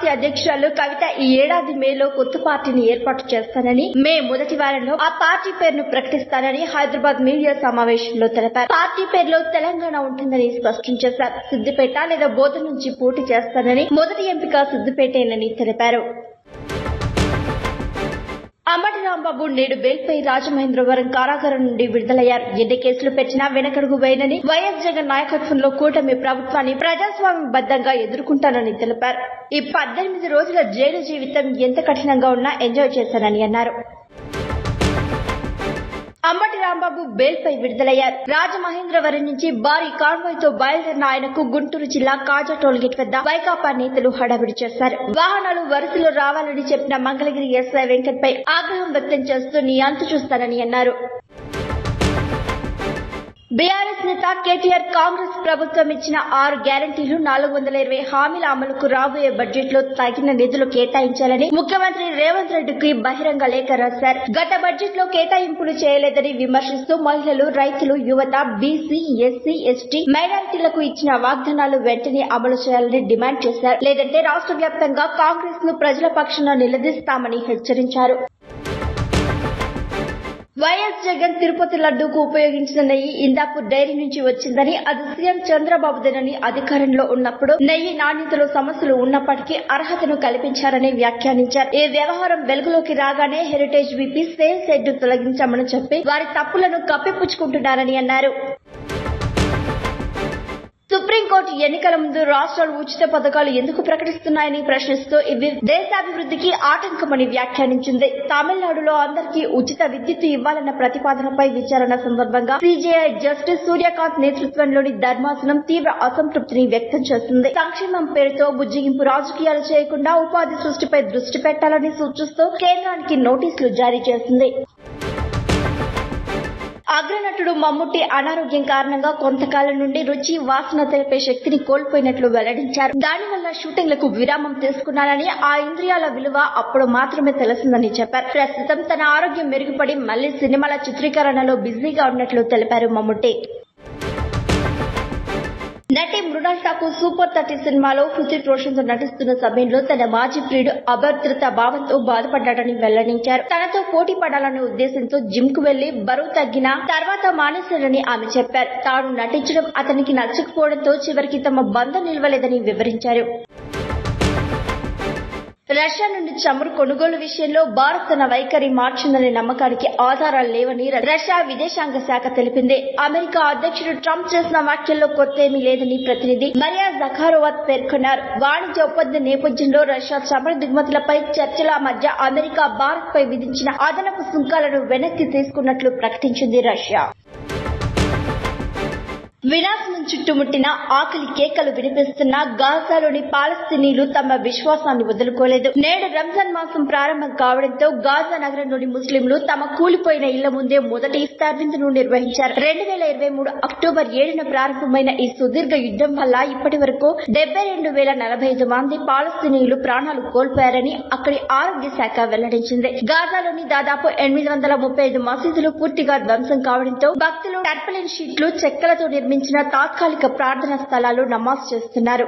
Party అధ్యక్షురాలు కవిత ఈ ఏడాది మేలో కొత్త పార్టీని ఏర్పాటు చేస్తానని, మే మొదటి వారంలో ఆ పార్టీ పేరును ప్రకటిస్తానని హైదరాబాద్ మీడియా సమావేశంలో తెలిపారు. పార్టీ పేరులో తెలంగాణ ఉంటుందని స్పష్టం చేశారు. సిద్దిపేట లేదా బోధన నుంచి పోటీ చేస్తానని, మొదటి ఎంపిక సిద్దిపేటేనని తెలిపారు. అంబటి రాంబాబు నేడు బెయిల్పై రాజమహేంద్రవరం కారాగారం నుండి విడుదలయ్యారు. ఎన్ని కేసులు పెట్టినా వెనకడుగు వేయనని, వైఎస్ జగన్ నాయకత్వంలో కూటమి ప్రభుత్వాన్ని ప్రజాస్వామ్యబద్దంగా ఎదుర్కొంటానని తెలిపారు. ఈ 18 రోజుల జైలు జీవితం ఎంత కఠినంగా ఉన్నా ఎంజాయ్ చేశానని అన్నారు. అంబటి రాంబాబు బెయిల్పై విడుదలయ్యారు. రాజమహేంద్రవరం నుంచి భారీ కాన్వాయ్ తో బయలుదేరిన ఆయనకు గుంటూరు జిల్లా కాజా టోల్గేట్ వద్ద వైకాపా నేతలు హడావిడి చేశారు. వాహనాలు వరుసలో రావాలని చెప్పిన మంగళగిరి ఎస్ఐ వెంకట్ పై ఆగ్రహం వ్యక్తం చేస్తూ నీ అంతు చూస్తానని అన్నారు. బీఆర్ఎస్ నేత కేటీఆర్ కాంగ్రెస్ ప్రభుత్వం ఇచ్చిన 6 గ్యారంటీలు 420 హామీల అమలుకు రాబోయే బడ్జెట్ లో తగిన నిధులు కేటాయించాలని ముఖ్యమంత్రి రేవంత్ రెడ్డికి బహిరంగ లేఖ రాశారు. గత బడ్జెట్ లో కేటాయింపులు చేయలేదని విమర్శిస్తూ మహిళలు, రైతులు, యువత, బీసీ, ఎస్సీ, ఎస్టీ, మైనారిటీలకు ఇచ్చిన వాగ్దానాలు వెంటనే అమలు చేయాలని డిమాండ్ చేశారు. లేదంటే రాష్ట్ర వ్యాప్తంగా కాంగ్రెస్ ను ప్రజల పక్షాన నిలదీస్తామని హెచ్చరించారు. వైఎస్ జగన్ తిరుపతి లడ్డూకు ఉపయోగించిన నెయ్యి ఇందాపూర్ డైరీ నుంచి వచ్చిందని, అది సీఎం చంద్రబాబుదేనని, అధికారంలో ఉన్నప్పుడు నెయ్యి నాణ్యతలో సమస్యలు ఉన్నప్పటికీ అర్హతను కల్పించారని వ్యాఖ్యానించారు. ఈ వ్యవహారం వెలుగులోకి రాగానే హెరిటేజ్ వీపీ సేల్స్ హెడ్ తొలగించామని చెప్పి వారి తప్పులను కప్పిపుచ్చుకుంటున్నారని అన్నారు. సుప్రీంకోర్టు ఎన్నికల ముందు రాష్ట్రాలు ఉచిత పథకాలు ఎందుకు ప్రకటిస్తున్నాయని ప్రశ్నిస్తూ ఇవి దేశాభివృద్ధికి ఆటంకమని వ్యాఖ్యానించింది. తమిళనాడులో అందరికీ ఉచిత విద్యుత్ ఇవ్వాలన్న ప్రతిపాదనపై విచారణ సందర్భంగా సీజేఐ జస్టిస్ సూర్యకాంత్ నేతృత్వంలోని ధర్మాసనం తీవ్ర అసంతృప్తిని వ్యక్తం చేసింది. సంక్షేమం పేరుతో బుజ్జిగింపు రాజకీయాలు చేయకుండా ఉపాధి సృష్టిపై దృష్టి పెట్టాలని సూచిస్తూ కేంద్రానికి నోటీసులు జారీ చేసింది. అగ్రనటుడు మమ్ముట్టి అనారోగ్యం కారణంగా కొంతకాలం నుండి రుచి, వాసన తెలిపే శక్తిని కోల్పోయినట్లు వెల్లడించారు. దానివల్ల షూటింగ్లకు విరామం తీసుకున్నానని, ఆ ఇంద్రియాల విలువ అప్పుడు మాత్రమే తెలిసిందని చెప్పారు. ప్రస్తుతం తన ఆరోగ్యం మెరుగుపడి మళ్లీ సినిమాల చిత్రీకరణలో బిజీగా ఉన్నట్లు తెలిపారు మమ్ముట్టి. నటి మృణాల్ ఠాకూర్ సూపర్ 30 సినిమాలో హృతిక్ రోషన్ తో నటిస్తున్న సమయంలో తన మాజీ ప్రియుడు అభద్రతా భావంతో బాధపడ్డాడని వెల్లడించారు. తనతో పోటీ పడాలనే ఉద్దేశంతో జిమ్ కు వెళ్లి బరువు తగ్గిన తర్వాత మానేశాడని ఆమె చెప్పారు. తాను నటించడం అతనికి నచ్చకపోవడంతో చివరికి తమ బంధం నిలవలేదని వివరించారు. రష్యా నుండి చమురు కొనుగోలు విషయంలో భారత్ తన వైఖరి మార్చిందనే నమ్మకానికి ఆధారాలు లేవని రష్యా విదేశాంగ శాఖ తెలిపింది. అమెరికా అధ్యక్షుడు ట్రంప్ చేసిన వ్యాఖ్యల్లో కొత్తేమీ లేదని ప్రతినిధి మరియా జఖారోవా పేర్కొన్నారు. వాణిజ్య ఒప్పంద నేపథ్యంలో రష్యా చమురు దిగుమతులపై చర్చల మధ్య అమెరికా భారత్ పై విధించిన అదనపు సుంకాలను వెనక్కి తీసుకున్నట్లు ప్రకటించింది రష్యా. వినాశనం చుట్టుముట్టిన ఆకలి కేకలు వినిపిస్తున్న గాజాలోని పాలస్తీనీలు తమ విశ్వాసాన్ని వదులుకోలేదు. నేడు రంజాన్ మాసం ప్రారంభం కావడంతో గాజా నగరంలోని ముస్లింలు తమ కూలిపోయిన ఇళ్ల ముందే మొదటి ఇఫ్తార్ విందును నిర్వహించారు. 2023 అక్టోబర్ 7న ప్రారంభమైన ఈ సుదీర్ఘ యుద్ధం వల్ల ఇప్పటి వరకు 72,045 మంది పాలస్తీనీయులు ప్రాణాలు కోల్పోయారని అక్కడి ఆరోగ్య శాఖ వెల్లడించింది. గాజాలోని దాదాపు 835 మసీదులు పూర్తిగా ధ్వంసం కావడంతో భక్తులు టర్పలిన్ షీట్లు, చెక్కలతో నిర్మించిన తాత్కాలిక ప్రార్థనా స్థలాలు నమాజ్ చేస్తున్నారు.